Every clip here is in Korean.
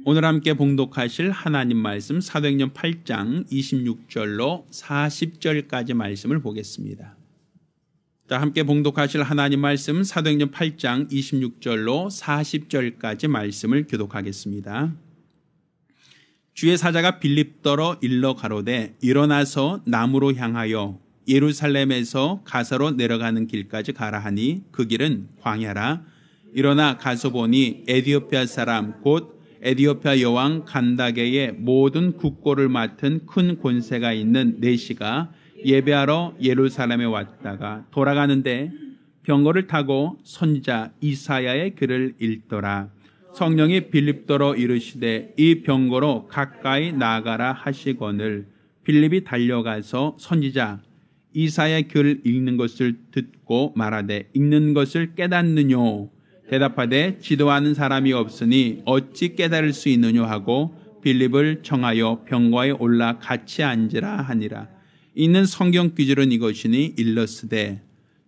오늘 함께 봉독하실 하나님 말씀 사도행전 8장 26절로 40절까지 말씀을 보겠습니다. 자, 함께 봉독하실 하나님 말씀 사도행전 8장 26절로 40절까지 말씀을 교독하겠습니다. 주의 사자가 빌립더러 일러 가로되 일어나서 남으로 향하여 예루살렘에서 가사로 내려가는 길까지 가라 하니 그 길은 광야라. 일어나 가서 보니 에디오피아 사람 곧 에디오피아 여왕 간다게의 모든 국고를 맡은 큰 권세가 있는 내시가 예배하러 예루살렘에 왔다가 돌아가는데 병거를 타고 선지자 이사야의 글을 읽더라. 성령이 빌립더러 이르시되 이 병거로 가까이 나아가라 하시거늘 빌립이 달려가서 선지자 이사야의 글을 읽는 것을 듣고 말하되 읽는 것을 깨닫느뇨. 대답하되 지도하는 사람이 없으니 어찌 깨달을 수 있느뇨 하고 빌립을 청하여 병거에 올라 같이 앉으라 하니라. 있는 성경 귀절은 이것이니 일러스되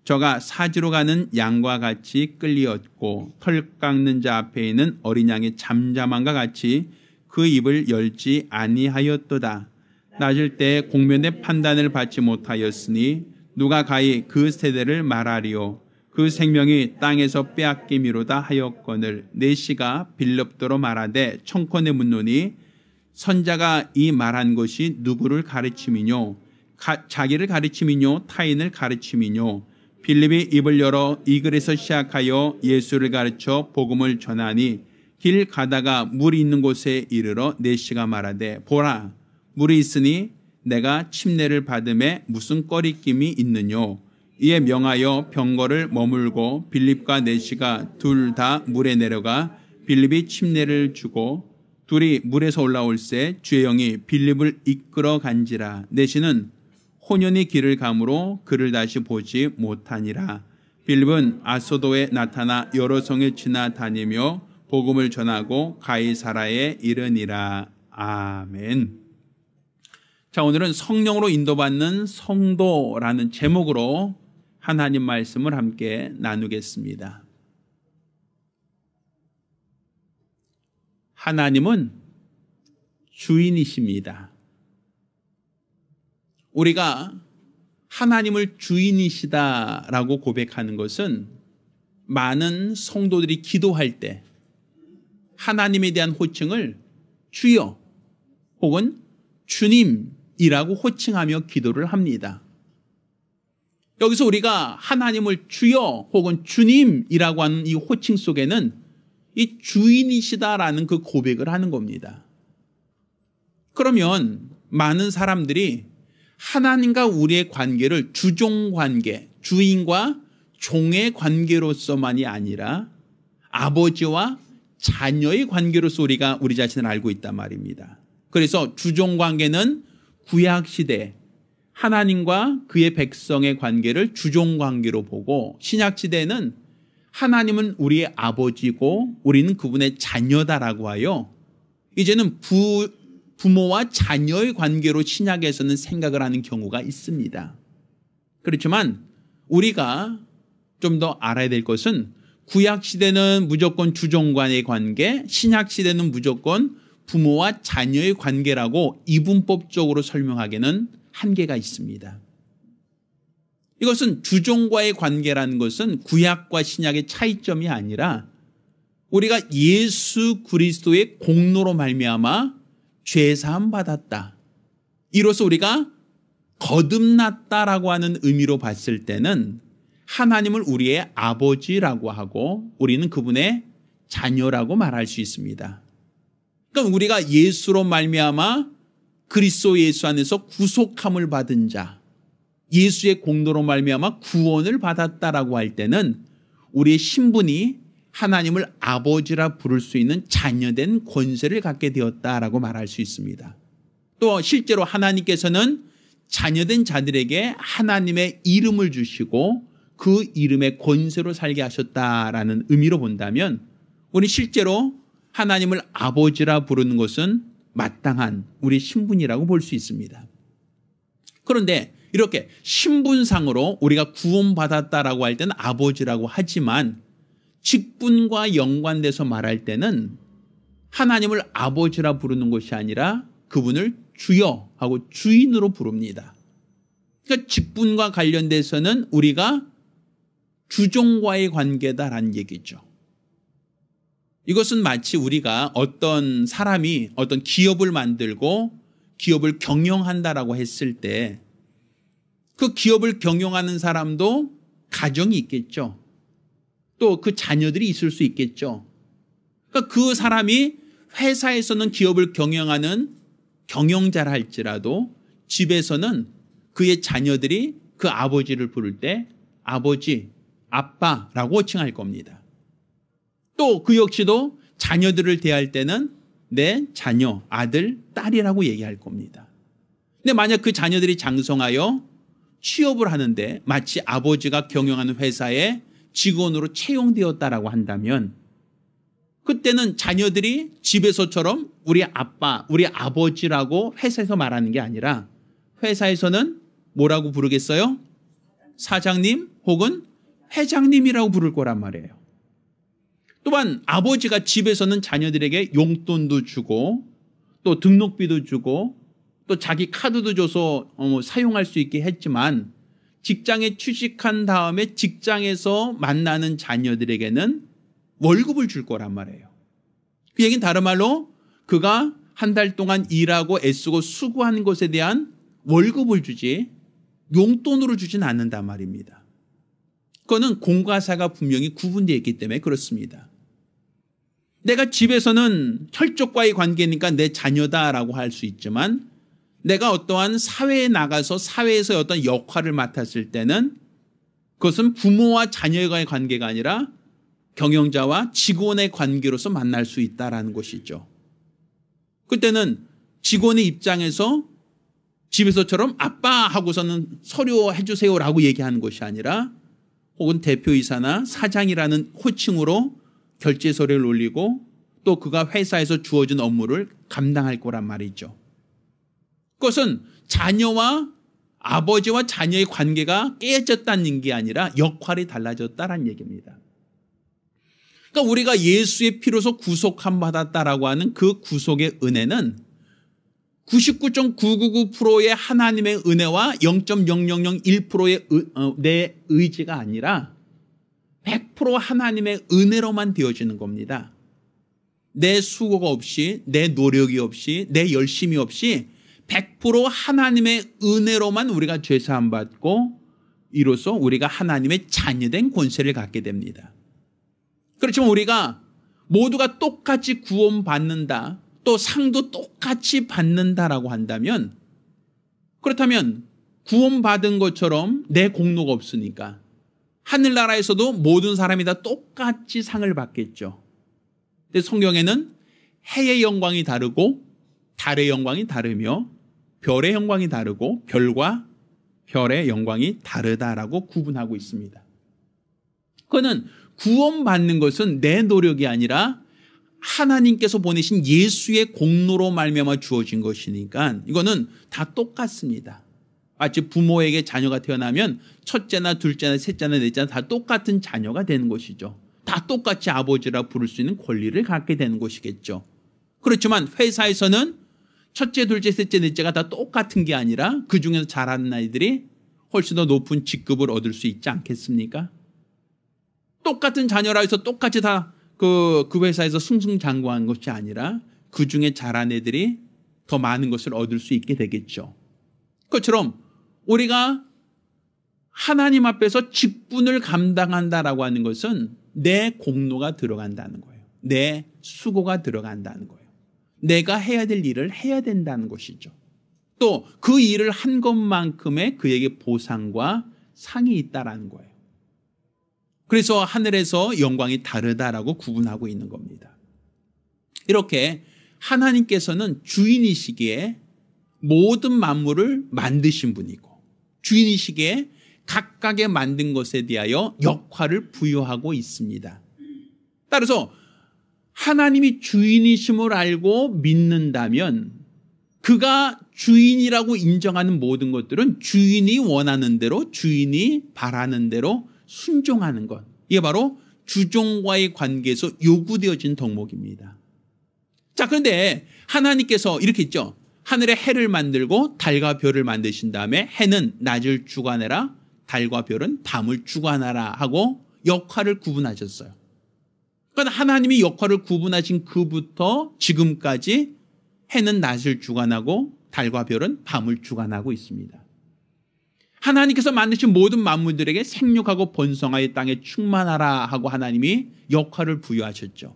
저가 사지로 가는 양과 같이 끌리었고 털 깎는 자 앞에 있는 어린 양의 잠잠함과 같이 그 입을 열지 아니하였도다. 낮을 때 공면의 판단을 받지 못하였으니 누가 가히 그 세대를 말하리요. 그 생명이 땅에서 빼앗김이로다 하였거늘 내시가 빌립더러 말하되 청컨대 묻노니 선자가 이 말한 것이 누구를 가르침이뇨. 자기를 가르침이뇨 타인을 가르침이뇨. 빌립이 입을 열어 이 글에서 시작하여 예수를 가르쳐 복음을 전하니 길 가다가 물이 있는 곳에 이르러 내시가 말하되 보라 물이 있으니 내가 침례를 받음에 무슨 꺼리낌이 있느뇨. 이에 명하여 병거를 머물고 빌립과 내시가 둘 다 물에 내려가 빌립이 침례를 주고 둘이 물에서 올라올새 주의 영이 빌립을 이끌어 간지라. 내시는 혼연히 길을 가므로 그를 다시 보지 못하니라. 빌립은 아소도에 나타나 여러 성에 지나다니며 복음을 전하고 가이사라에 이르니라. 아멘. 자, 오늘은 성령으로 인도받는 성도라는 제목으로 하나님 말씀을 함께 나누겠습니다. 하나님은 주인이십니다. 우리가 하나님을 주인이시다라고 고백하는 것은 많은 성도들이 기도할 때 하나님에 대한 호칭을 주여 혹은 주님이라고 호칭하며 기도를 합니다. 여기서 우리가 하나님을 주여 혹은 주님이라고 하는 이 호칭 속에는 이 주인이시다라는 그 고백을 하는 겁니다. 그러면 많은 사람들이 하나님과 우리의 관계를 주종관계, 주인과 종의 관계로서만이 아니라 아버지와 자녀의 관계로서 우리가 우리 자신을 알고 있단 말입니다. 그래서 주종관계는 구약시대 하나님과 그의 백성의 관계를 주종관계로 보고 신약시대에는 하나님은 우리의 아버지고 우리는 그분의 자녀다라고 하여 이제는 부모와 자녀의 관계로 신약에서는 생각을 하는 경우가 있습니다. 그렇지만 우리가 좀 더 알아야 될 것은 구약시대는 무조건 주종간의 관계, 신약시대는 무조건 부모와 자녀의 관계라고 이분법적으로 설명하기에는 한계가 있습니다. 이것은 주종과의 관계라는 것은 구약과 신약의 차이점이 아니라 우리가 예수 그리스도의 공로로 말미암아 죄사함 받았다. 이로써 우리가 거듭났다라고 하는 의미로 봤을 때는 하나님을 우리의 아버지라고 하고 우리는 그분의 자녀라고 말할 수 있습니다. 그러니까 우리가 예수로 말미암아 그리스도 예수 안에서 구속함을 받은 자, 예수의 공로로 말미암아 구원을 받았다라고 할 때는 우리의 신분이 하나님을 아버지라 부를 수 있는 자녀된 권세를 갖게 되었다라고 말할 수 있습니다. 또 실제로 하나님께서는 자녀된 자들에게 하나님의 이름을 주시고 그 이름의 권세로 살게 하셨다라는 의미로 본다면 우리 실제로 하나님을 아버지라 부르는 것은 마땅한 우리 신분이라고 볼 수 있습니다. 그런데 이렇게 신분상으로 우리가 구원받았다라고 할 때는 아버지라고 하지만 직분과 연관돼서 말할 때는 하나님을 아버지라 부르는 것이 아니라 그분을 주여 하고 주인으로 부릅니다. 그러니까 직분과 관련돼서는 우리가 주종과의 관계다라는 얘기죠. 이것은 마치 우리가 어떤 사람이 어떤 기업을 만들고 기업을 경영한다라고 했을 때 그 기업을 경영하는 사람도 가정이 있겠죠. 또 그 자녀들이 있을 수 있겠죠. 그러니까 그 사람이 회사에서는 기업을 경영하는 경영자라 할지라도 집에서는 그의 자녀들이 그 아버지를 부를 때 아버지, 아빠라고 칭할 겁니다. 또 그 역시도 자녀들을 대할 때는 내 자녀, 아들, 딸이라고 얘기할 겁니다. 근데 만약 그 자녀들이 장성하여 취업을 하는데 마치 아버지가 경영하는 회사에 직원으로 채용되었다라고 한다면 그때는 자녀들이 집에서처럼 우리 아빠, 우리 아버지라고 회사에서 말하는 게 아니라 회사에서는 뭐라고 부르겠어요? 사장님 혹은 회장님이라고 부를 거란 말이에요. 또한 아버지가 집에서는 자녀들에게 용돈도 주고 또 등록비도 주고 또 자기 카드도 줘서 사용할 수 있게 했지만 직장에 취직한 다음에 직장에서 만나는 자녀들에게는 월급을 줄 거란 말이에요. 그 얘기는 다른 말로 그가 한 달 동안 일하고 애쓰고 수고하는 것에 대한 월급을 주지 용돈으로 주진 않는단 말입니다. 그거는 공과 사가 분명히 구분되어 있기 때문에 그렇습니다. 내가 집에서는 혈족과의 관계니까 내 자녀다라고 할 수 있지만 내가 어떠한 사회에 나가서 사회에서 어떤 역할을 맡았을 때는 그것은 부모와 자녀와의 관계가 아니라 경영자와 직원의 관계로서 만날 수 있다는 것이죠. 그때는 직원의 입장에서 집에서처럼 아빠 하고서는 서류해 주세요라고 얘기하는 것이 아니라 혹은 대표이사나 사장이라는 호칭으로 결제 서류를 올리고 또 그가 회사에서 주어진 업무를 감당할 거란 말이죠. 그것은 자녀와 아버지와 자녀의 관계가 깨졌다는 게 아니라 역할이 달라졌다는 얘기입니다. 그러니까 우리가 예수의 피로서 구속함 받았다라고 하는 그 구속의 은혜는 99.999%의 하나님의 은혜와 0.0001%의 내 의지가 아니라 100% 하나님의 은혜로만 되어지는 겁니다. 내 수고가 없이 내 노력이 없이 내 열심이 없이 100% 하나님의 은혜로만 우리가 죄사함 받고 이로써 우리가 하나님의 자녀된 권세를 갖게 됩니다. 그렇지만 우리가 모두가 똑같이 구원받는다 또 상도 똑같이 받는다라고 한다면 그렇다면 구원받은 것처럼 내 공로가 없으니까 하늘나라에서도 모든 사람이 다 똑같이 상을 받겠죠. 근데 성경에는 해의 영광이 다르고 달의 영광이 다르며 별의 영광이 다르고 별과 별의 영광이 다르다라고 구분하고 있습니다. 그거는 구원받는 것은 내 노력이 아니라 하나님께서 보내신 예수의 공로로 말미암아 주어진 것이니까 이거는 다 똑같습니다. 마치 부모에게 자녀가 태어나면 첫째나 둘째나 셋째나 넷째나 다 똑같은 자녀가 되는 것이죠. 다 똑같이 아버지라 부를 수 있는 권리를 갖게 되는 것이겠죠. 그렇지만 회사에서는 첫째, 둘째, 셋째, 넷째가 다 똑같은 게 아니라 그중에서 잘하는 아이들이 훨씬 더 높은 직급을 얻을 수 있지 않겠습니까? 똑같은 자녀라 해서 똑같이 다 그 회사에서 승승장구한 것이 아니라 그중에 잘한 애들이 더 많은 것을 얻을 수 있게 되겠죠. 그것처럼 우리가 하나님 앞에서 직분을 감당한다라고 하는 것은 내 공로가 들어간다는 거예요. 내 수고가 들어간다는 거예요. 내가 해야 될 일을 해야 된다는 것이죠. 또 그 일을 한 것만큼의 그에게 보상과 상이 있다라는 거예요. 그래서 하늘에서 영광이 다르다라고 구분하고 있는 겁니다. 이렇게 하나님께서는 주인이시기에 모든 만물을 만드신 분이고 주인이시기에 각각의 만든 것에 대하여 역할을 부여하고 있습니다. 따라서 하나님이 주인이심을 알고 믿는다면 그가 주인이라고 인정하는 모든 것들은 주인이 원하는 대로 주인이 바라는 대로 순종하는 것. 이게 바로 주종과의 관계에서 요구되어진 덕목입니다. 자, 그런데 하나님께서 이렇게 있죠. 하늘에 해를 만들고 달과 별을 만드신 다음에 해는 낮을 주관해라, 달과 별은 밤을 주관하라 하고 역할을 구분하셨어요. 그러니까 하나님이 역할을 구분하신 그부터 지금까지 해는 낮을 주관하고 달과 별은 밤을 주관하고 있습니다. 하나님께서 만드신 모든 만물들에게 생육하고 번성하여 땅에 충만하라 하고 하나님이 역할을 부여하셨죠.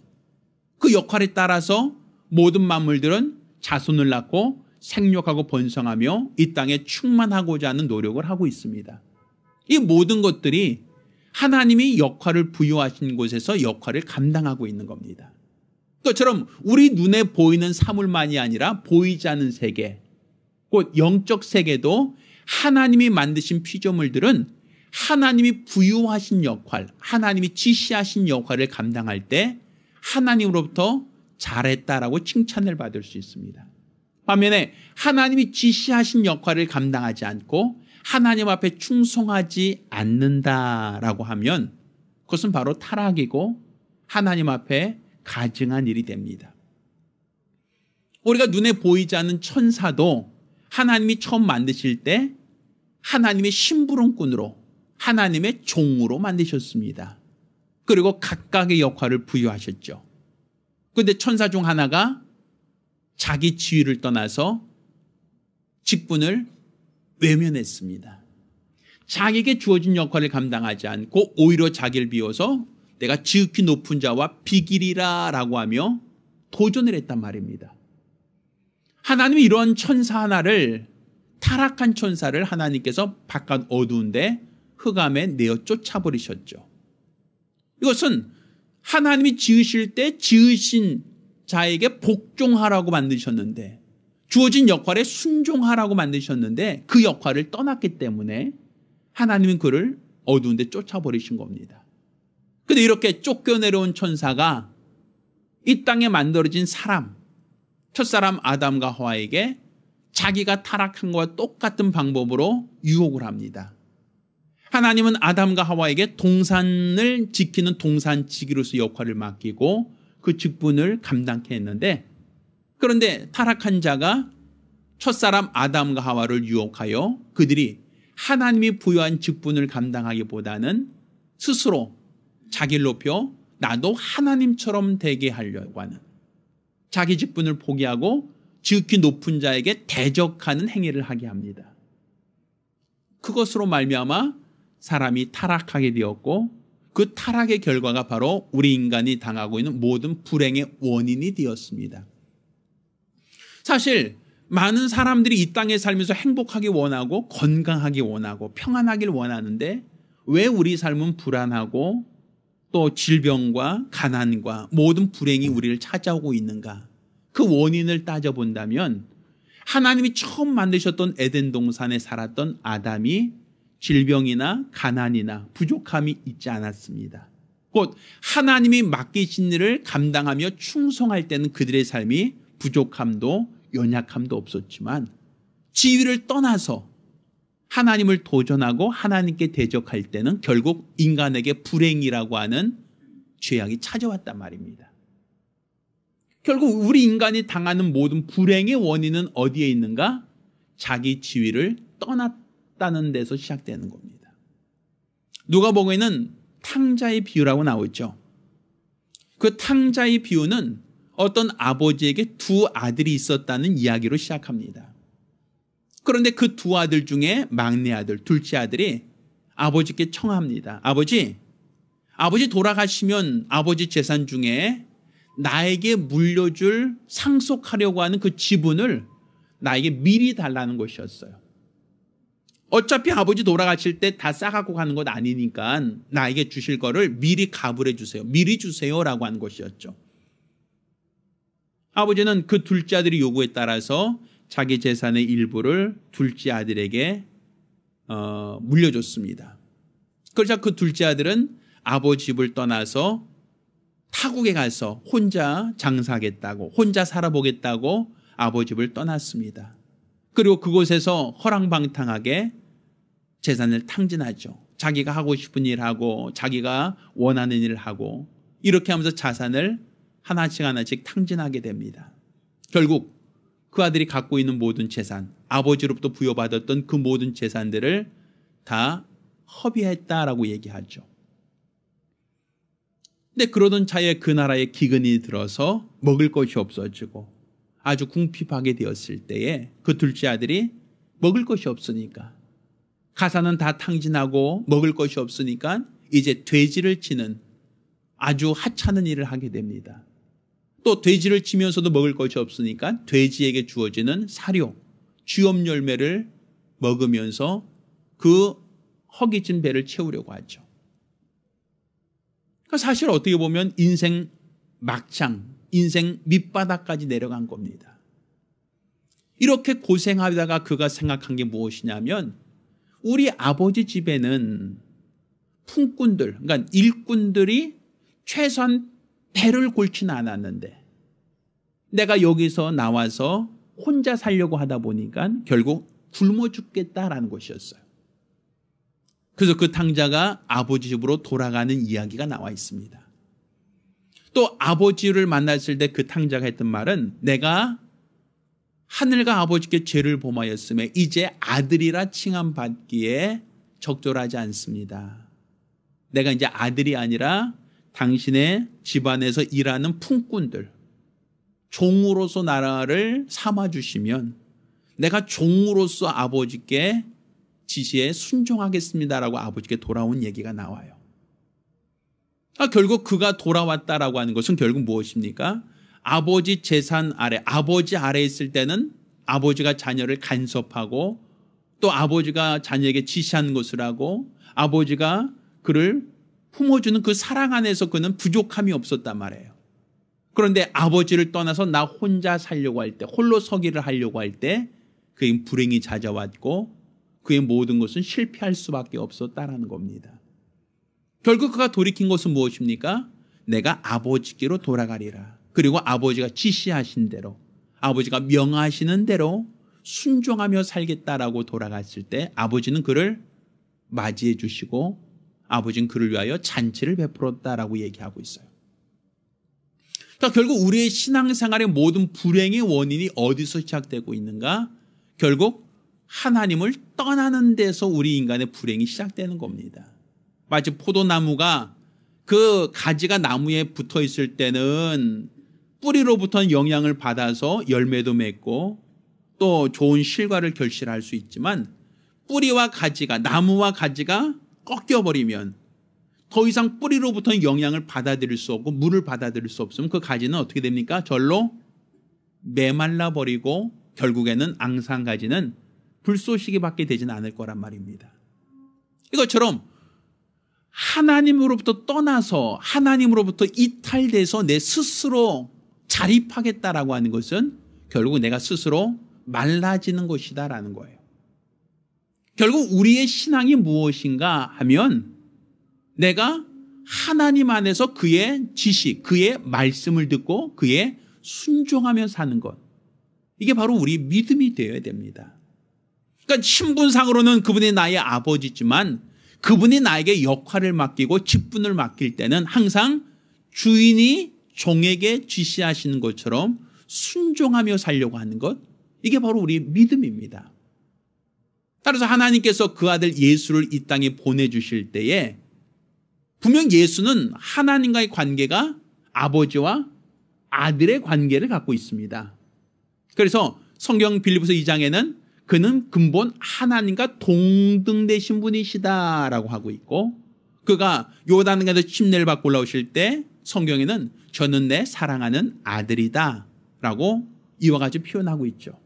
그 역할에 따라서 모든 만물들은 자손을 낳고 생육하고 번성하며 이 땅에 충만하고자 하는 노력을 하고 있습니다. 이 모든 것들이 하나님이 역할을 부여하신 곳에서 역할을 감당하고 있는 겁니다. 그것처럼 우리 눈에 보이는 사물만이 아니라 보이지 않는 세계, 곧 영적 세계도 하나님이 만드신 피조물들은 하나님이 부여하신 역할, 하나님이 지시하신 역할을 감당할 때 하나님으로부터 잘했다라고 칭찬을 받을 수 있습니다. 반면에 하나님이 지시하신 역할을 감당하지 않고 하나님 앞에 충성하지 않는다라고 하면 그것은 바로 타락이고 하나님 앞에 가증한 일이 됩니다. 우리가 눈에 보이지 않는 천사도 하나님이 처음 만드실 때 하나님의 심부름꾼으로 하나님의 종으로 만드셨습니다. 그리고 각각의 역할을 부여하셨죠. 그런데 천사 중 하나가 자기 지위를 떠나서 직분을 외면했습니다. 자기에게 주어진 역할을 감당하지 않고 오히려 자기를 비워서 내가 지극히 높은 자와 비길이라 라고 하며 도전을 했단 말입니다. 하나님이 이런 천사 하나를, 타락한 천사를 하나님께서 바깥 어두운데 흑암에 내어 쫓아버리셨죠. 이것은 하나님이 지으실 때 지으신 자에게 복종하라고 만드셨는데, 주어진 역할에 순종하라고 만드셨는데 그 역할을 떠났기 때문에 하나님은 그를 어두운 데 쫓아버리신 겁니다. 그런데 이렇게 쫓겨내려온 천사가 이 땅에 만들어진 사람, 첫사람 아담과 하와에게 자기가 타락한 것과 똑같은 방법으로 유혹을 합니다. 하나님은 아담과 하와에게 동산을 지키는 동산지기로서 역할을 맡기고 그 직분을 감당케 했는데, 그런데 타락한 자가 첫사람 아담과 하와를 유혹하여 그들이 하나님이 부여한 직분을 감당하기보다는 스스로 자기를 높여 나도 하나님처럼 되게 하려고 하는, 자기 직분을 포기하고 지극히 높은 자에게 대적하는 행위를 하게 합니다. 그것으로 말미암아 사람이 타락하게 되었고 그 타락의 결과가 바로 우리 인간이 당하고 있는 모든 불행의 원인이 되었습니다. 사실 많은 사람들이 이 땅에 살면서 행복하기 원하고 건강하기 원하고 평안하길 원하는데 왜 우리 삶은 불안하고 또 질병과 가난과 모든 불행이 우리를 찾아오고 있는가? 그 원인을 따져본다면 하나님이 처음 만드셨던 에덴 동산에 살았던 아담이 질병이나 가난이나 부족함이 있지 않았습니다. 곧 하나님이 맡기신 일을 감당하며 충성할 때는 그들의 삶이 부족함도 연약함도 없었지만 지위를 떠나서 하나님을 도전하고 하나님께 대적할 때는 결국 인간에게 불행이라고 하는 죄악이 찾아왔단 말입니다. 결국 우리 인간이 당하는 모든 불행의 원인은 어디에 있는가? 자기 지위를 떠났다는 데서 시작되는 겁니다. 누가복음에는 탕자의 비유라고 나오죠. 그 탕자의 비유는 어떤 아버지에게 두 아들이 있었다는 이야기로 시작합니다. 그런데 그 두 아들 중에 막내 아들, 둘째 아들이 아버지께 청합니다. 아버지 돌아가시면 아버지 재산 중에 나에게 물려줄 상속하려고 하는 그 지분을 나에게 미리 달라는 것이었어요. 어차피 아버지 돌아가실 때 다 싸갖고 가는 것 아니니까 나에게 주실 거를 미리 가불해 주세요. 미리 주세요라고 하는 것이었죠. 아버지는 그 둘째 아들의 요구에 따라서 자기 재산의 일부를 둘째 아들에게 물려줬습니다. 그러자 그 둘째 아들은 아버지 집을 떠나서 타국에 가서 혼자 장사하겠다고, 혼자 살아보겠다고 아버지 집을 떠났습니다. 그리고 그곳에서 허랑방탕하게 재산을 탕진하죠. 자기가 하고 싶은 일을 하고 자기가 원하는 일을 하고 이렇게 하면서 자산을 하나씩 하나씩 탕진하게 됩니다. 결국 그 아들이 갖고 있는 모든 재산, 아버지로부터 부여받았던 그 모든 재산들을 다 허비했다라고 얘기하죠. 근데 그러던 차에 그 나라에 기근이 들어서 먹을 것이 없어지고 아주 궁핍하게 되었을 때에 그 둘째 아들이 먹을 것이 없으니까, 가사는 다 탕진하고 먹을 것이 없으니까 이제 돼지를 치는 아주 하찮은 일을 하게 됩니다. 또 돼지를 치면서도 먹을 것이 없으니까 돼지에게 주어지는 사료, 쥐엄 열매를 먹으면서 그 허기진 배를 채우려고 하죠. 그러니까 사실 어떻게 보면 인생 막장, 인생 밑바닥까지 내려간 겁니다. 이렇게 고생하다가 그가 생각한 게 무엇이냐면, 우리 아버지 집에는 품꾼들, 그러니까 일꾼들이 최소한 배를 골치는 않았는데 내가 여기서 나와서 혼자 살려고 하다 보니까 결국 굶어 죽겠다라는 것이었어요. 그래서 그 탕자가 아버지 집으로 돌아가는 이야기가 나와 있습니다. 또 아버지를 만났을 때 그 탕자가 했던 말은, 내가 하늘과 아버지께 죄를 범하였음에 이제 아들이라 칭함받기에 적절하지 않습니다. 내가 이제 아들이 아니라 당신의 집안에서 일하는 품꾼들, 종으로서 나라를 삼아주시면 내가 종으로서 아버지께 지시에 순종하겠습니다라고 아버지께 돌아온 얘기가 나와요. 결국 그가 돌아왔다라고 하는 것은 결국 무엇입니까? 아버지 재산 아래, 아버지 아래에 있을 때는 아버지가 자녀를 간섭하고 또 아버지가 자녀에게 지시하는 것을 하고 아버지가 그를 품어주는 그 사랑 안에서 그는 부족함이 없었단 말이에요. 그런데 아버지를 떠나서 나 혼자 살려고 할 때, 홀로 서기를 하려고 할 때 그의 불행이 찾아왔고 그의 모든 것은 실패할 수밖에 없었다라는 겁니다. 결국 그가 돌이킨 것은 무엇입니까? 내가 아버지께로 돌아가리라. 그리고 아버지가 지시하신 대로, 아버지가 명하시는 대로 순종하며 살겠다라고 돌아갔을 때 아버지는 그를 맞이해 주시고 아버지는 그를 위하여 잔치를 베풀었다라고 얘기하고 있어요. 그러니까 결국 우리의 신앙생활의 모든 불행의 원인이 어디서 시작되고 있는가? 결국 하나님을 떠나는 데서 우리 인간의 불행이 시작되는 겁니다. 마치 포도나무가 그 가지가 나무에 붙어 있을 때는 뿌리로부터 영향을 받아서 열매도 맺고 또 좋은 실과를 결실할 수 있지만, 뿌리와 가지가, 나무와 가지가 꺾여버리면 더 이상 뿌리로부터 영향을 받아들일 수 없고 물을 받아들일 수 없으면 그 가지는 어떻게 됩니까? 절로 메말라 버리고 결국에는 앙상가지는 불쏘시개밖에 되지는 않을 거란 말입니다. 이것처럼 하나님으로부터 떠나서 하나님으로부터 이탈돼서 내 스스로 자립하겠다라고 하는 것은 결국 내가 스스로 말라지는 것이다라는 거예요. 결국 우리의 신앙이 무엇인가 하면 내가 하나님 안에서 그의 지시, 그의 말씀을 듣고 그의 순종하며 사는 것, 이게 바로 우리 믿음이 되어야 됩니다. 그러니까 신분상으로는 그분이 나의 아버지지만 그분이 나에게 역할을 맡기고 직분을 맡길 때는 항상 주인이 종에게 지시하시는 것처럼 순종하며 살려고 하는 것, 이게 바로 우리 믿음입니다. 따라서 하나님께서 그 아들 예수를 이 땅에 보내주실 때에 분명 예수는 하나님과의 관계가 아버지와 아들의 관계를 갖고 있습니다. 그래서 성경 빌립보서 2장에는 그는 근본 하나님과 동등되신 분이시다라고 하고 있고, 그가 요단강에서 침례를 받고 올라오실 때 성경에는 저는 내 사랑하는 아들이다 라고 이와 같이 표현하고 있죠.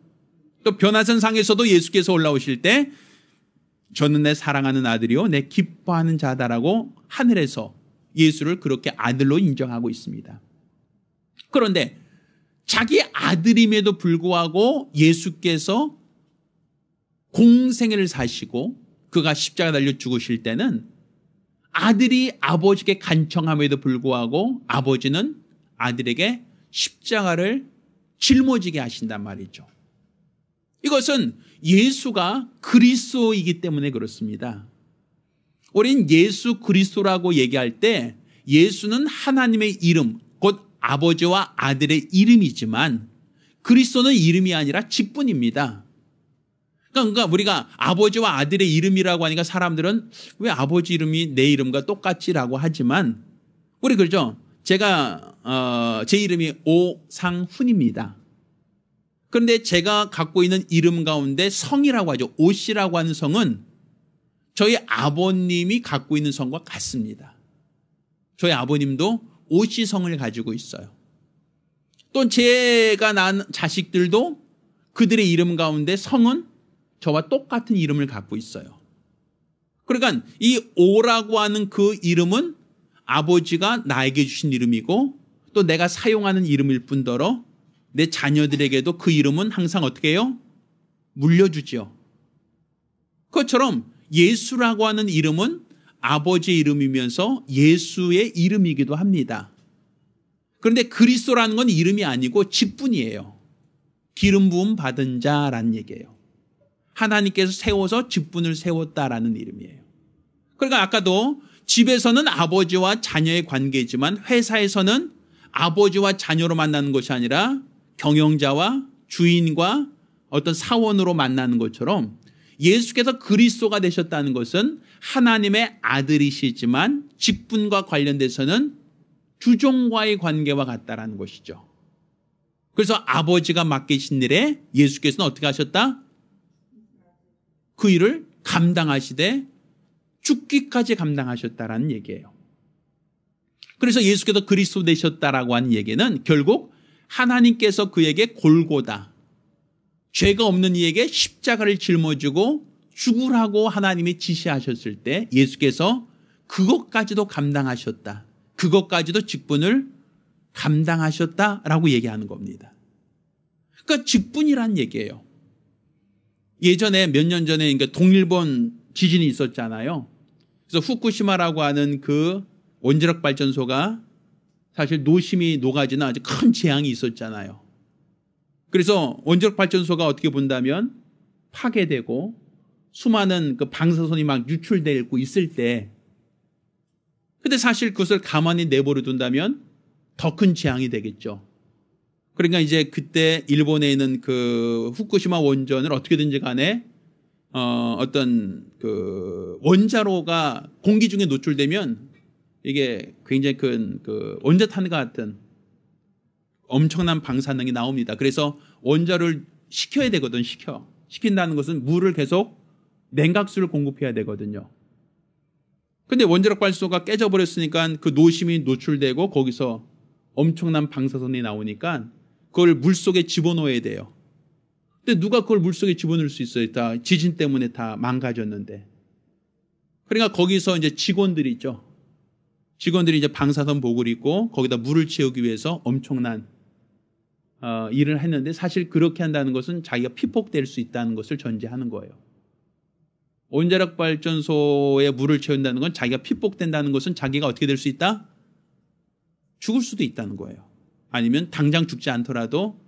또 변화선상에서도 예수께서 올라오실 때 저는 내 사랑하는 아들이요 내 기뻐하는 자다라고 하늘에서 예수를 그렇게 아들로 인정하고 있습니다. 그런데 자기 아들임에도 불구하고 예수께서 공생애를 사시고 그가 십자가 달려 죽으실 때는 아들이 아버지께 간청함에도 불구하고 아버지는 아들에게 십자가를 짊어지게 하신단 말이죠. 이것은 예수가 그리스도이기 때문에 그렇습니다. 우린 예수 그리스도라고 얘기할 때 예수는 하나님의 이름, 곧 아버지와 아들의 이름이지만 그리스도는 이름이 아니라 직분입니다. 그러니까 우리가 아버지와 아들의 이름이라고 하니까 사람들은 왜 아버지 이름이 내 이름과 똑같지라고 하지만 우리 그러죠. 제가 제 이름이 오상훈입니다. 그런데 제가 갖고 있는 이름 가운데 성이라고 하죠. 오씨라고 하는 성은 저희 아버님이 갖고 있는 성과 같습니다. 저희 아버님도 오씨 성을 가지고 있어요. 또 제가 낳은 자식들도 그들의 이름 가운데 성은 저와 똑같은 이름을 갖고 있어요. 그러니까 이 오라고 하는 그 이름은 아버지가 나에게 주신 이름이고 또 내가 사용하는 이름일 뿐더러 내 자녀들에게도 그 이름은 항상 어떻게 해요? 물려주죠. 그것처럼 예수라고 하는 이름은 아버지의 이름이면서 예수의 이름이기도 합니다. 그런데 그리스도라는 건 이름이 아니고 직분이에요. 기름 부음 받은 자라는 얘기예요. 하나님께서 세워서 직분을 세웠다라는 이름이에요. 그러니까 아까도 집에서는 아버지와 자녀의 관계지만 회사에서는 아버지와 자녀로 만나는 것이 아니라 경영자와 주인과 어떤 사원으로 만나는 것처럼 예수께서 그리스도가 되셨다는 것은 하나님의 아들이시지만 직분과 관련돼서는 주종과의 관계와 같다라는 것이죠. 그래서 아버지가 맡기신 일에 예수께서는 어떻게 하셨다? 그 일을 감당하시되 죽기까지 감당하셨다라는 얘기예요. 그래서 예수께서 그리스도 되셨다라고 하는 얘기는 결국 하나님께서 그에게 골고다, 죄가 없는 이에게 십자가를 짊어지고 죽으라고 하나님이 지시하셨을 때 예수께서 그것까지도 감당하셨다. 그것까지도 직분을 감당하셨다라고 얘기하는 겁니다. 그러니까 직분이란 얘기예요. 예전에 몇 년 전에 그러니까 동일본 지진이 있었잖아요. 그래서 후쿠시마라고 하는 그 원자력 발전소가 사실 노심이 녹아지는 아주 큰 재앙이 있었잖아요. 그래서 원자력 발전소가 어떻게 본다면 파괴되고 수많은 그 방사선이 막 유출되고 있을 때, 근데 사실 그것을 가만히 내버려 둔다면 더 큰 재앙이 되겠죠. 그러니까 이제 그때 일본에 있는 그 후쿠시마 원전을 어떻게든지 간에 어떤 그 원자로가 공기 중에 노출되면 이게 굉장히 큰 그 원자탄과 같은 엄청난 방사능이 나옵니다. 그래서 원자를 식혀야 되거든. 식힌다는 것은 물을 계속 냉각수를 공급해야 되거든요. 근데 원자력 발전소가 깨져버렸으니까 그 노심이 노출되고 거기서 엄청난 방사선이 나오니까 그걸 물속에 집어넣어야 돼요. 근데 누가 그걸 물속에 집어넣을 수 있어요? 다 지진 때문에 다 망가졌는데. 그러니까 거기서 이제 직원들이 있죠. 직원들이 이제 방사선 복을 입고 거기다 물을 채우기 위해서 엄청난 일을 했는데 사실 그렇게 한다는 것은 자기가 피폭될 수 있다는 것을 전제하는 거예요. 원자력 발전소에 물을 채운다는 건 자기가 피폭된다는 것은 자기가 어떻게 될 수 있다? 죽을 수도 있다는 거예요. 아니면 당장 죽지 않더라도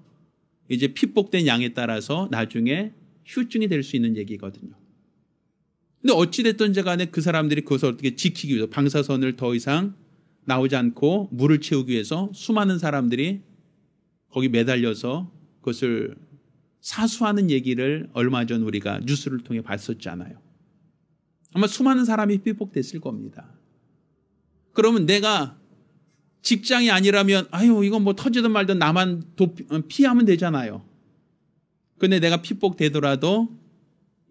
이제 피폭된 양에 따라서 나중에 후유증이 될 수 있는 얘기거든요. 근데 어찌됐든 간에 그 사람들이 그것을 어떻게 지키기 위해서 방사선을 더 이상 나오지 않고 물을 채우기 위해서 수많은 사람들이 거기 매달려서 그것을 사수하는 얘기를 얼마 전 우리가 뉴스를 통해 봤었잖아요. 아마 수많은 사람이 피폭됐을 겁니다. 그러면 내가 직장이 아니라면 아유 이건 뭐 터지든 말든 나만 피하면 되잖아요. 근데 내가 피폭되더라도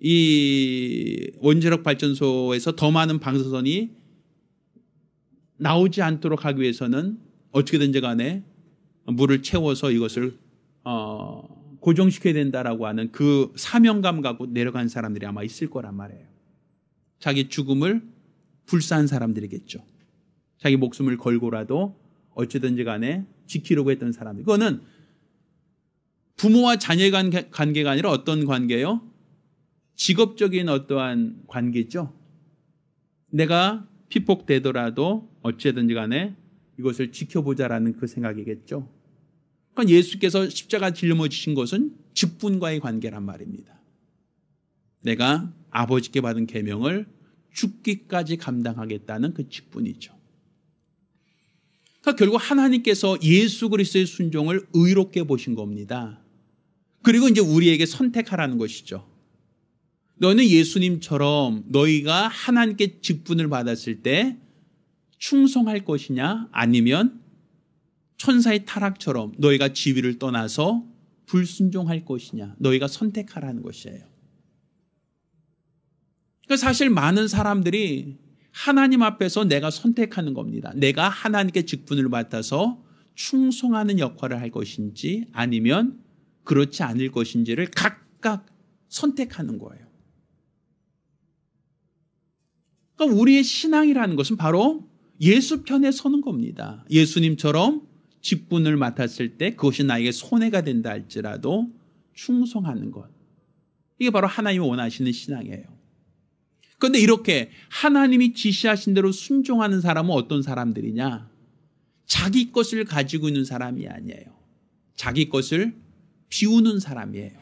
이 원자력 발전소에서 더 많은 방사선이 나오지 않도록 하기 위해서는 어떻게든지 간에 물을 채워서 이것을 고정시켜야 된다라고 하는 그 사명감 갖고 내려간 사람들이 아마 있을 거란 말이에요. 자기 죽음을 불사한 사람들이겠죠. 자기 목숨을 걸고라도 어찌든지 간에 지키려고 했던 사람들. 이거는 부모와 자녀의 관계가 아니라 어떤 관계예요? 직업적인 어떠한 관계죠. 내가 피폭되더라도 어찌든지 간에 이것을 지켜보자라는 그 생각이겠죠. 그러니까 예수께서 십자가 짊어지신 것은 직분과의 관계란 말입니다. 내가 아버지께 받은 계명을 죽기까지 감당하겠다는 그 직분이죠. 그러니까 결국 하나님께서 예수 그리스도의 순종을 의롭게 보신 겁니다. 그리고 이제 우리에게 선택하라는 것이죠. 너는 예수님처럼 너희가 하나님께 직분을 받았을 때 충성할 것이냐, 아니면 천사의 타락처럼 너희가 지위를 떠나서 불순종할 것이냐, 너희가 선택하라는 것이에요. 그러니까 사실 많은 사람들이 하나님 앞에서 내가 선택하는 겁니다. 내가 하나님께 직분을 맡아서 충성하는 역할을 할 것인지 아니면 그렇지 않을 것인지를 각각 선택하는 거예요. 그러니까 우리의 신앙이라는 것은 바로 예수 편에 서는 겁니다. 예수님처럼 직분을 맡았을 때 그것이 나에게 손해가 된다 할지라도 충성하는 것. 이게 바로 하나님이 원하시는 신앙이에요. 그런데 이렇게 하나님이 지시하신 대로 순종하는 사람은 어떤 사람들이냐? 자기 것을 가지고 있는 사람이 아니에요. 자기 것을 비우는 사람이에요.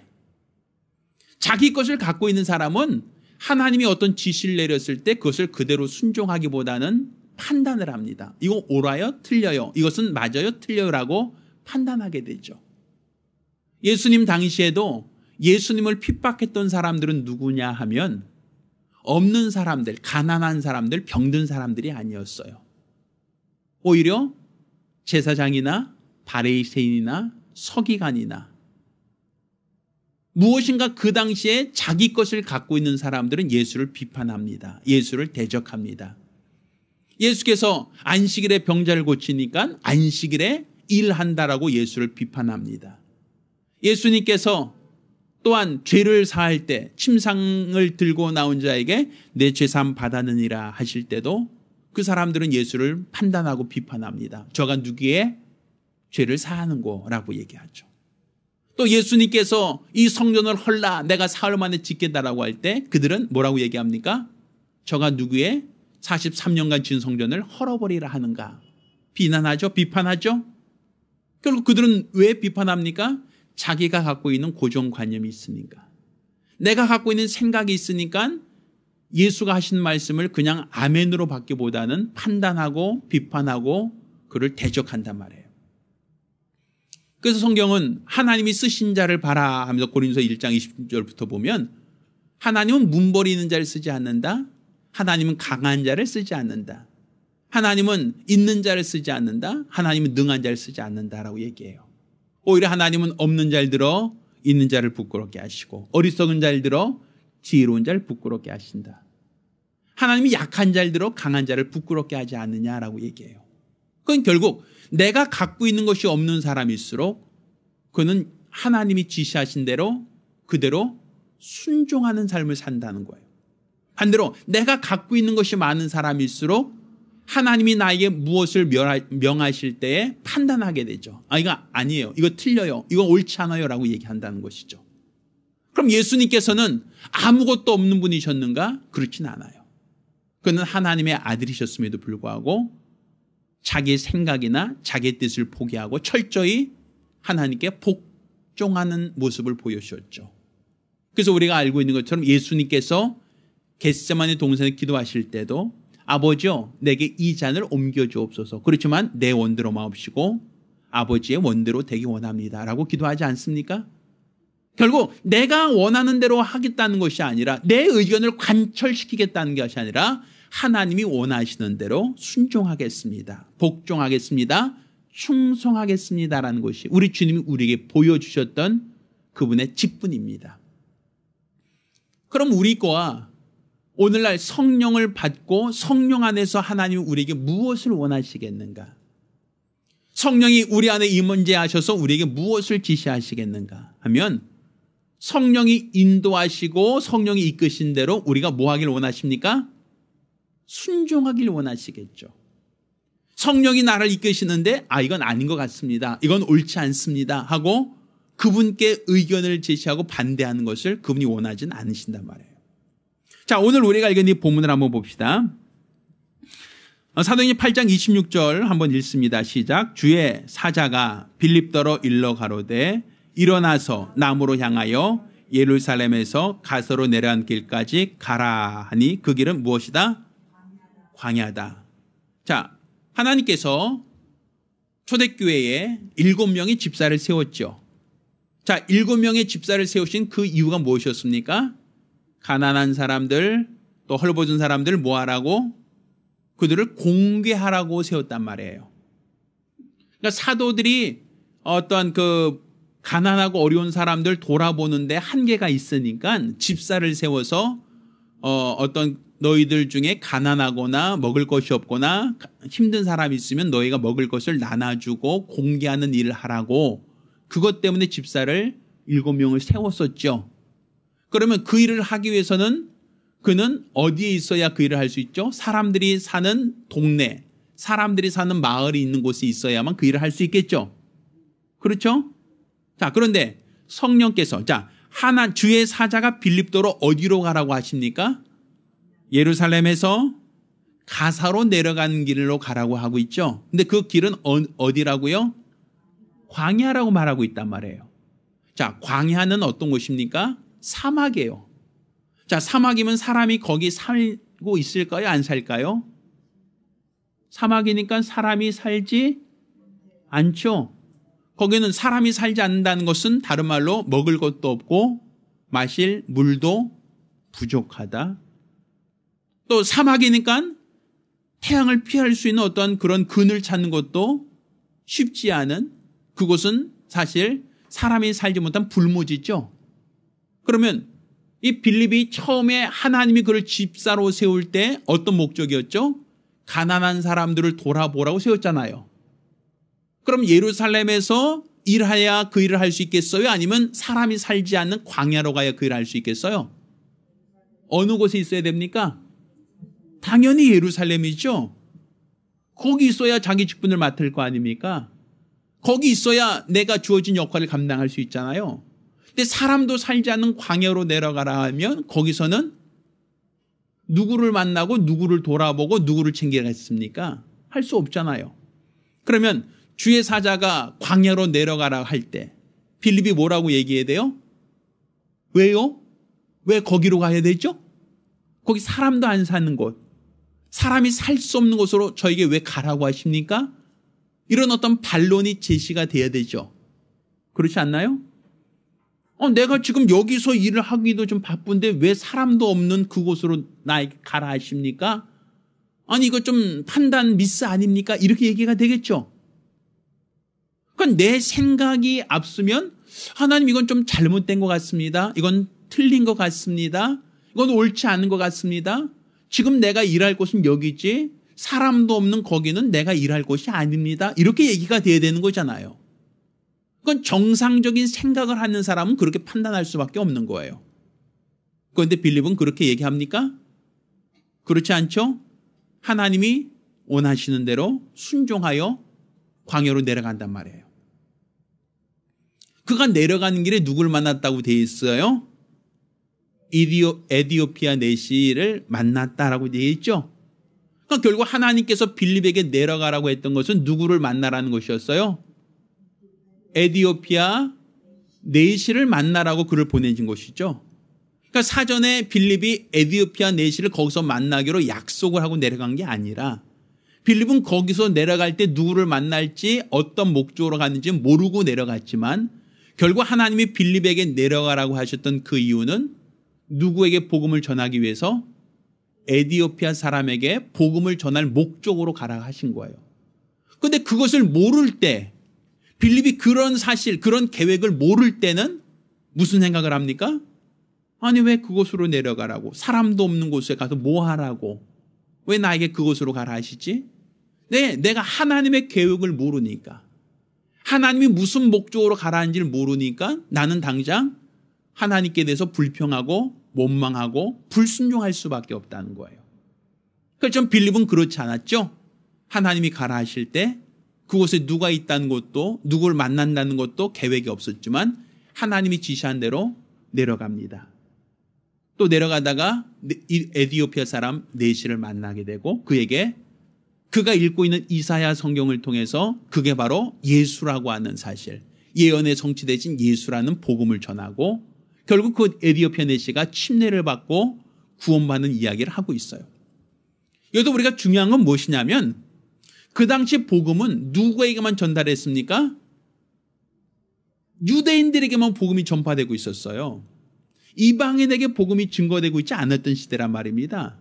자기 것을 갖고 있는 사람은 하나님이 어떤 지시를 내렸을 때 그것을 그대로 순종하기보다는 판단을 합니다. 이거 옳아요? 틀려요? 이것은 맞아요? 틀려요라고 판단하게 되죠. 예수님 당시에도 예수님을 핍박했던 사람들은 누구냐 하면 없는 사람들, 가난한 사람들, 병든 사람들이 아니었어요. 오히려 제사장이나 바리새인이나 서기관이나 무엇인가 그 당시에 자기 것을 갖고 있는 사람들은 예수를 비판합니다. 예수를 대적합니다. 예수께서 안식일에 병자를 고치니까 안식일에 일한다라고 예수를 비판합니다. 예수님께서 또한 죄를 사할 때 침상을 들고 나온 자에게 내 죄사함 받았느니라 하실 때도 그 사람들은 예수를 판단하고 비판합니다. 저가 누구의 죄를 사하는고라고 얘기하죠. 또 예수님께서 이 성전을 헐라 내가 사흘 만에 짓겠다라고 할 때 그들은 뭐라고 얘기합니까? 저가 누구의 43년간 지은 성전을 헐어버리라 하는가? 비난하죠? 비판하죠? 결국 그들은 왜 비판합니까? 자기가 갖고 있는 고정관념이 있으니까. 내가 갖고 있는 생각이 있으니까 예수가 하신 말씀을 그냥 아멘으로 받기보다는 판단하고 비판하고 그를 대적한단 말이에요. 그래서 성경은 하나님이 쓰신 자를 봐라 하면서 고린도서 1장 20절부터 보면 하나님은 문벌이 있는 자를 쓰지 않는다. 하나님은 강한 자를 쓰지 않는다. 하나님은 있는 자를 쓰지 않는다. 하나님은 능한 자를 쓰지 않는다라고 얘기해요. 오히려 하나님은 없는 자를 들어 있는 자를 부끄럽게 하시고 어리석은 자를 들어 지혜로운 자를 부끄럽게 하신다. 하나님이 약한 자를 들어 강한 자를 부끄럽게 하지 않느냐라고 얘기해요. 그건 결국 내가 갖고 있는 것이 없는 사람일수록 그는 하나님이 지시하신 대로 그대로 순종하는 삶을 산다는 거예요. 반대로 내가 갖고 있는 것이 많은 사람일수록 하나님이 나에게 무엇을 명하실 때에 판단하게 되죠. 이거 아니에요. 이거 틀려요. 이거 옳지 않아요. 라고 얘기한다는 것이죠. 그럼 예수님께서는 아무것도 없는 분이셨는가? 그렇진 않아요. 그는 하나님의 아들이셨음에도 불구하고 자기의 생각이나 자기의 뜻을 포기하고 철저히 하나님께 복종하는 모습을 보여주셨죠. 그래서 우리가 알고 있는 것처럼 예수님께서 겟세마네 동산에 기도하실 때도 아버지여 내게 이 잔을 옮겨주옵소서. 그렇지만 내 원대로 마옵시고 아버지의 원대로 되기 원합니다. 라고 기도하지 않습니까? 결국 내가 원하는 대로 하겠다는 것이 아니라 내 의견을 관철시키겠다는 것이 아니라 하나님이 원하시는 대로 순종하겠습니다. 복종하겠습니다. 충성하겠습니다라는 것이 우리 주님이 우리에게 보여주셨던 그분의 직분입니다. 그럼 우리 거와 오늘날 성령을 받고 성령 안에서 하나님이 우리에게 무엇을 원하시겠는가? 성령이 우리 안에 임재하셔서 우리에게 무엇을 지시하시겠는가 하면 성령이 인도하시고 성령이 이끄신 대로 우리가 뭐 하길 원하십니까? 순종하길 원하시겠죠. 성령이 나를 이끄시는데 이건 아닌 것 같습니다. 이건 옳지 않습니다 하고 그분께 의견을 제시하고 반대하는 것을 그분이 원하진 않으신단 말이에요. 자, 오늘 우리가 읽은 이 본문을 한번 봅시다. 사도행전 8장 26절 한번 읽습니다. 시작. 주의 사자가 빌립더로 일러 가로되 일어나서 남으로 향하여 예루살렘에서 가서로 내려간 길까지 가라 하니 그 길은 무엇이다? 광야다. 자, 하나님께서 초대교회에 7명의 집사를 세웠죠. 자, 7명의 집사를 세우신 그 이유가 무엇이었습니까? 가난한 사람들, 또 헐벗은 사람들 뭐 하라고? 그들을 공개하라고 세웠단 말이에요. 그러니까 사도들이 어떤 그 가난하고 어려운 사람들 돌아보는데 한계가 있으니까 집사를 세워서 어떤 너희들 중에 가난하거나 먹을 것이 없거나 힘든 사람이 있으면 너희가 먹을 것을 나눠주고 공개하는 일을 하라고, 그것 때문에 집사를 7명을 세웠었죠. 그러면 그 일을 하기 위해서는 그는 어디에 있어야 그 일을 할 수 있죠? 사람들이 사는 동네, 사람들이 사는 마을이 있는 곳에 있어야만 그 일을 할 수 있겠죠. 그렇죠? 자, 그런데 성령께서, 자, 주의 사자가 빌립도로 어디로 가라고 하십니까? 예루살렘에서 가사로 내려가는 길로 가라고 하고 있죠. 근데 그 길은 어디라고요? 광야라고 말하고 있단 말이에요. 자, 광야는 어떤 곳입니까? 사막이에요. 자, 사막이면 사람이 거기 살고 있을까요? 안 살까요? 사막이니까 사람이 살지 않죠. 거기는 사람이 살지 않는다는 것은 다른 말로 먹을 것도 없고 마실 물도 부족하다. 또 사막이니까 태양을 피할 수 있는 어떤 그런 근을 찾는 것도 쉽지 않은, 그곳은 사실 사람이 살지 못한 불모지죠. 그러면 이 빌립이 처음에 하나님이 그를 집사로 세울 때 어떤 목적이었죠? 가난한 사람들을 돌아보라고 세웠잖아요. 그럼 예루살렘에서 일해야 그 일을 할 수 있겠어요? 아니면 사람이 살지 않는 광야로 가야 그 일을 할 수 있겠어요? 어느 곳에 있어야 됩니까? 당연히 예루살렘이죠. 거기 있어야 자기 직분을 맡을 거 아닙니까? 거기 있어야 내가 주어진 역할을 감당할 수 있잖아요. 근데 사람도 살지 않는 광야로 내려가라 하면 거기서는 누구를 만나고 누구를 돌아보고 누구를 챙기겠습니까? 할 수 없잖아요. 그러면 주의 사자가 광야로 내려가라 할 때 빌립이 뭐라고 얘기해야 돼요? 왜요? 왜 거기로 가야 되죠? 거기 사람도 안 사는 곳, 사람이 살 수 없는 곳으로 저에게 왜 가라고 하십니까? 이런 어떤 반론이 제시가 돼야 되죠. 그렇지 않나요? 내가 지금 여기서 일을 하기도 좀 바쁜데 왜 사람도 없는 그곳으로 나에게 가라 하십니까? 아니 이거 좀 판단 미스 아닙니까? 이렇게 얘기가 되겠죠. 그러니까 내 생각이 앞서면 하나님 이건 좀 잘못된 것 같습니다. 이건 틀린 것 같습니다. 이건 옳지 않은 것 같습니다. 지금 내가 일할 곳은 여기지 사람도 없는 거기는 내가 일할 곳이 아닙니다. 이렇게 얘기가 돼야 되는 거잖아요. 그건 정상적인 생각을 하는 사람은 그렇게 판단할 수밖에 없는 거예요. 그런데 빌립은 그렇게 얘기합니까? 그렇지 않죠? 하나님이 원하시는 대로 순종하여 광야로 내려간단 말이에요. 그가 내려가는 길에 누굴 만났다고 되어 있어요? 에디오피아 내시를 만났다라고 되어 있죠. 그러니까 결국 하나님께서 빌립에게 내려가라고 했던 것은 누구를 만나라는 것이었어요? 에디오피아 내시를 만나라고 그를 보내준 것이죠. 그러니까 사전에 빌립이 에디오피아 내시를 거기서 만나기로 약속을 하고 내려간 게 아니라 빌립은 거기서 내려갈 때 누구를 만날지 어떤 목적으로 갔는지 모르고 내려갔지만 결국 하나님이 빌립에게 내려가라고 하셨던 그 이유는 누구에게 복음을 전하기 위해서 에디오피아 사람에게 복음을 전할 목적으로 가라 하신 거예요. 그런데 그것을 모를 때 빌립이 그런 사실, 그런 계획을 모를 때는 무슨 생각을 합니까? 아니 왜 그곳으로 내려가라고, 사람도 없는 곳에 가서 뭐 하라고, 왜 나에게 그곳으로 가라 하시지? 네, 내가 하나님의 계획을 모르니까, 하나님이 무슨 목적으로 가라 하는지를 모르니까 나는 당장 하나님께 대해서 불평하고 원망하고 불순종할 수밖에 없다는 거예요. 그래서 전 빌립은 그렇지 않았죠. 하나님이 가라 하실 때 그곳에 누가 있다는 것도 누구를 만난다는 것도 계획이 없었지만 하나님이 지시한 대로 내려갑니다. 또 내려가다가 에디오피아 사람 내시를 만나게 되고 그에게 그가 읽고 있는 이사야 성경을 통해서 그게 바로 예수라고 하는 사실, 예언의 성취되신 예수라는 복음을 전하고 결국 그 에디오피아 내시가 침례를 받고 구원받는 이야기를 하고 있어요. 여기서 우리가 중요한 건 무엇이냐면 그 당시 복음은 누구에게만 전달했습니까? 유대인들에게만 복음이 전파되고 있었어요. 이방인에게 복음이 증거되고 있지 않았던 시대란 말입니다.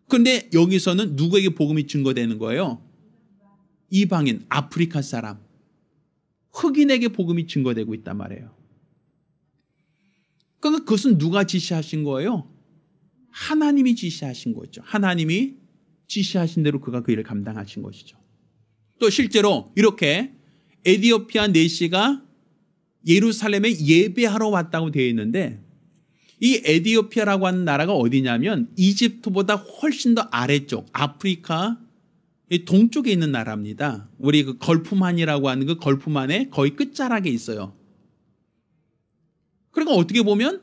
그런데 여기서는 누구에게 복음이 증거되는 거예요? 이방인, 아프리카 사람, 흑인에게 복음이 증거되고 있단 말이에요. 그러니까 그것은 누가 지시하신 거예요? 하나님이 지시하신 거죠. 하나님이 지시하신 대로 그가 그 일을 감당하신 것이죠. 또 실제로 이렇게 에디오피아 내시가 예루살렘에 예배하러 왔다고 되어 있는데, 이 에디오피아라고 하는 나라가 어디냐면 이집트보다 훨씬 더 아래쪽 아프리카 동쪽에 있는 나라입니다. 우리 그 걸프만이라고 하는 그 걸프만의 거의 끝자락에 있어요. 그러니까 어떻게 보면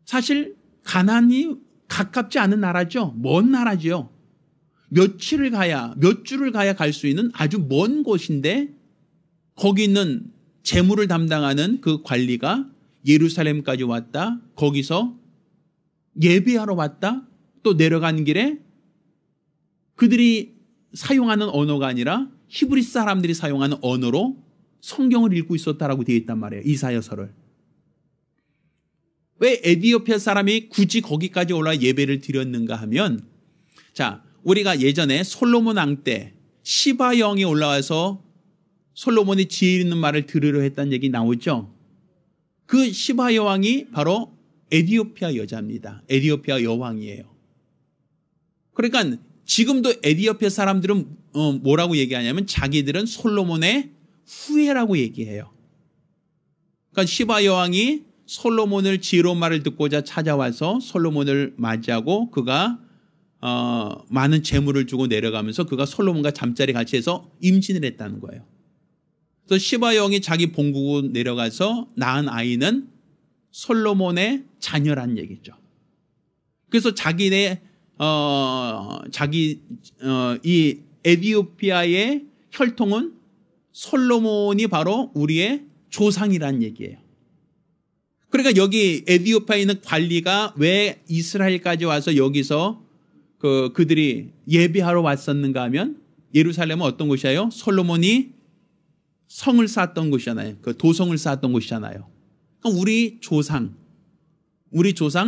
사실 가나안이 가깝지 않은 나라죠. 먼 나라죠. 몇 주를 가야 갈 수 있는 아주 먼 곳인데, 거기 있는 재물을 담당하는 그 관리가 예루살렘까지 왔다. 거기서 예배하러 왔다. 또 내려가는 길에 그들이 사용하는 언어가 아니라 히브리 사람들이 사용하는 언어로 성경을 읽고 있었다라고 되어 있단 말이에요. 이사야서를. 왜 에디오피아 사람이 굳이 거기까지 올라 예배를 드렸는가 하면, 자, 우리가 예전에 솔로몬 왕 때 시바 여왕이 올라와서 솔로몬이 지혜 있는 말을 들으려 했다는 얘기 나오죠. 그 시바 여왕이 바로 에디오피아 여자입니다. 에디오피아 여왕이에요. 그러니까 지금도 에디오피아 사람들은 뭐라고 얘기하냐면 자기들은 솔로몬의 후예라고 얘기해요. 그러니까 시바 여왕이 솔로몬을 지혜로운 말을 듣고자 찾아와서 솔로몬을 맞이하고 그가 많은 재물을 주고 내려가면서 그가 솔로몬과 잠자리 같이 해서 임신을 했다는 거예요. 그래서 시바 여왕이 자기 본국으로 내려가서 낳은 아이는 솔로몬의 자녀란 얘기죠. 그래서 이 에디오피아의 혈통은 솔로몬이 바로 우리의 조상이란 얘기예요. 그러니까 여기 에디오피아에 있는 관리가 왜 이스라엘까지 와서 여기서 그들이 예배하러 왔었는가 하면, 예루살렘은 어떤 곳이에요? 솔로몬이 성을 쌓았던 곳이잖아요. 그 도성을 쌓았던 곳이잖아요. 그러니까 우리 조상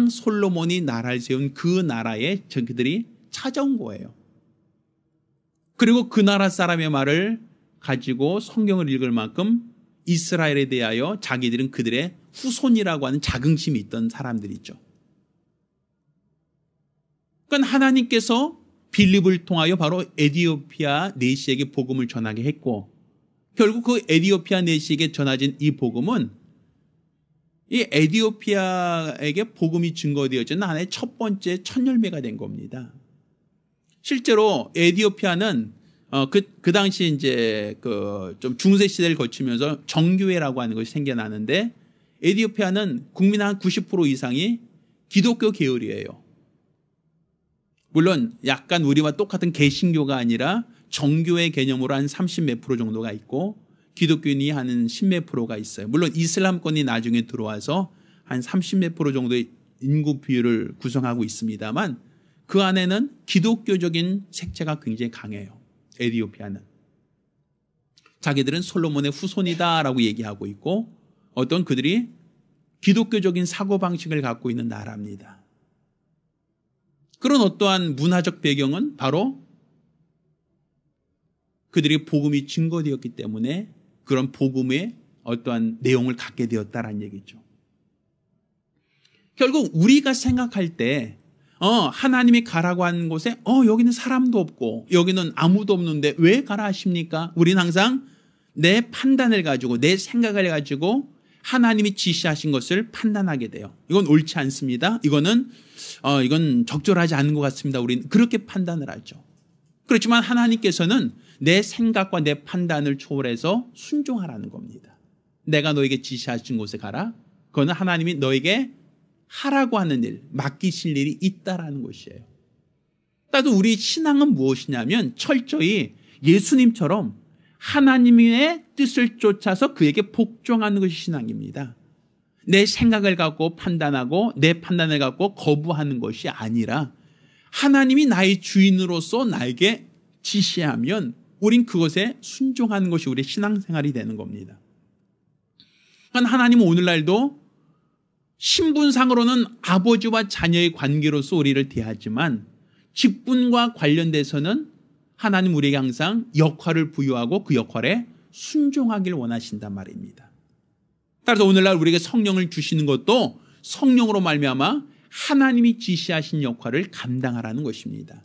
솔로몬이 나라를 세운 그 나라에 그들이 찾아온 거예요. 그리고 그 나라 사람의 말을 가지고 성경을 읽을 만큼 이스라엘에 대하여 자기들은 그들의 후손이라고 하는 자긍심이 있던 사람들이죠. 그러니까 하나님께서 빌립을 통하여 바로 에디오피아 내시에게 복음을 전하게 했고, 결국 그 에디오피아 내시에게 전해진 이 복음은 이 에디오피아에게 복음이 증거되어지는 하나의 첫 번째 첫 열매가 된 겁니다. 실제로 에디오피아는 그 당시 이제 좀 중세 시대를 거치면서 정교회라고 하는 것이 생겨나는데, 에디오피아는 국민 한 90% 이상이 기독교 계열이에요. 물론 약간 우리와 똑같은 개신교가 아니라 정교회 개념으로 한 30몇 프로 정도가 있고, 기독교인이 한 10몇 프로가 있어요. 물론 이슬람권이 나중에 들어와서 한 30몇 프로 정도의 인구 비율을 구성하고 있습니다만, 그 안에는 기독교적인 색채가 굉장히 강해요. 에디오피아는. 자기들은 솔로몬의 후손이다라고 얘기하고 있고, 어떤 그들이 기독교적인 사고방식을 갖고 있는 나라입니다. 그런 어떠한 문화적 배경은 바로 그들이 복음이 증거되었기 때문에 그런 복음의 어떠한 내용을 갖게 되었다라는 얘기죠. 결국 우리가 생각할 때 하나님이 가라고 하는 곳에 여기는 사람도 없고 여기는 아무도 없는데 왜 가라 하십니까? 우리는 항상 내 판단을 가지고 내 생각을 가지고 하나님이 지시하신 것을 판단하게 돼요. 이건 옳지 않습니다. 이건 적절하지 않은 것 같습니다. 우리는 그렇게 판단을 하죠. 그렇지만 하나님께서는 내 생각과 내 판단을 초월해서 순종하라는 겁니다. 내가 너에게 지시하신 곳에 가라. 그거는 하나님이 너에게 하라고 하는 일, 맡기실 일이 있다라는 것이에요. 따라서 우리 신앙은 무엇이냐면 철저히 예수님처럼 하나님의 뜻을 쫓아서 그에게 복종하는 것이 신앙입니다. 내 생각을 갖고 판단하고 내 판단을 갖고 거부하는 것이 아니라 하나님이 나의 주인으로서 나에게 지시하면 우린 그것에 순종하는 것이 우리의 신앙생활이 되는 겁니다. 하나님은 오늘날도 신분상으로는 아버지와 자녀의 관계로서 우리를 대하지만 직분과 관련돼서는 하나님 우리에게 항상 역할을 부여하고 그 역할에 순종하길 원하신단 말입니다. 따라서 오늘날 우리에게 성령을 주시는 것도 성령으로 말미암아 하나님이 지시하신 역할을 감당하라는 것입니다.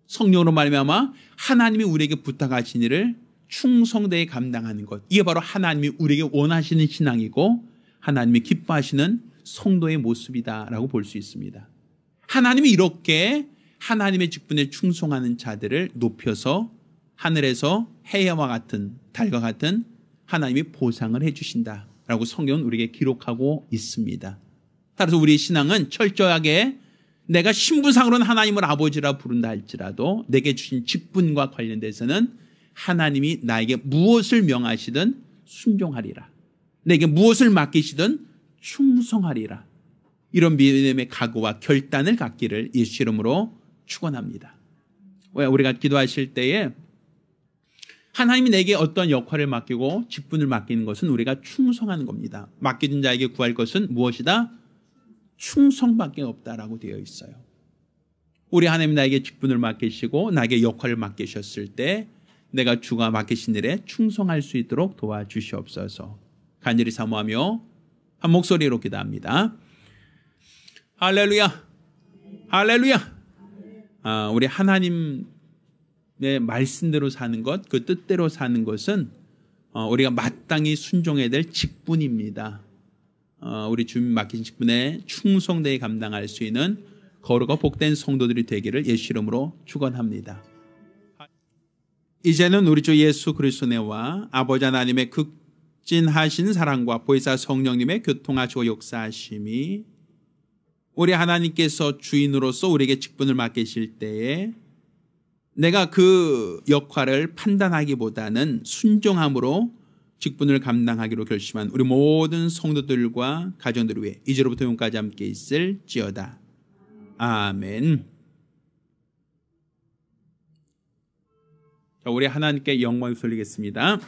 성령으로 말미암아 하나님이 우리에게 부탁하신 일을 충성되게 감당하는 것, 이게 바로 하나님이 우리에게 원하시는 신앙이고 하나님이 기뻐하시는 성도의 모습이다라고 볼 수 있습니다. 하나님이 이렇게 하나님의 직분에 충성하는 자들을 높여서 하늘에서 해와 같은 달과 같은 하나님이 보상을 해주신다라고 성경은 우리에게 기록하고 있습니다. 따라서 우리의 신앙은 철저하게 내가 신분상으로는 하나님을 아버지라 부른다 할지라도 내게 주신 직분과 관련돼서는 하나님이 나에게 무엇을 명하시든 순종하리라, 내게 무엇을 맡기시든 충성하리라, 이런 믿음의 각오와 결단을 갖기를 예수 이름으로 축원합니다. 왜 우리가 기도하실 때에 하나님이 내게 어떤 역할을 맡기고 직분을 맡기는 것은 우리가 충성하는 겁니다. 맡겨진 자에게 구할 것은 무엇이다? 충성밖에 없다라고 되어 있어요. 우리 하나님 나에게 직분을 맡기시고 나에게 역할을 맡기셨을 때 내가 주가 맡기신 일에 충성할 수 있도록 도와주시옵소서. 간절히 사모하며 한 목소리로 기도합니다. 할렐루야, 할렐루야. 우리 하나님의 말씀대로 사는 것, 그 뜻대로 사는 것은 우리가 마땅히 순종해야 될 직분입니다. 우리 주님 맡기신 직분에 충성되게 감당할 수 있는 거룩하고 복된 성도들이 되기를 예수 이름으로 축원합니다. 이제는 우리 주 예수 그리스도의 은혜와 아버지 하나님의 극진하신 사랑과 보혜사 성령님의 교통하시고 역사하심이 우리 하나님께서 주인으로서 우리에게 직분을 맡기실 때에 내가 그 역할을 판단하기보다는 순종함으로 직분을 감당하기로 결심한 우리 모든 성도들과 가정들을 위해 이제로부터永까지 함께 있을지어다. 아멘. 자, 우리 하나님께 영광을 돌리겠습니다.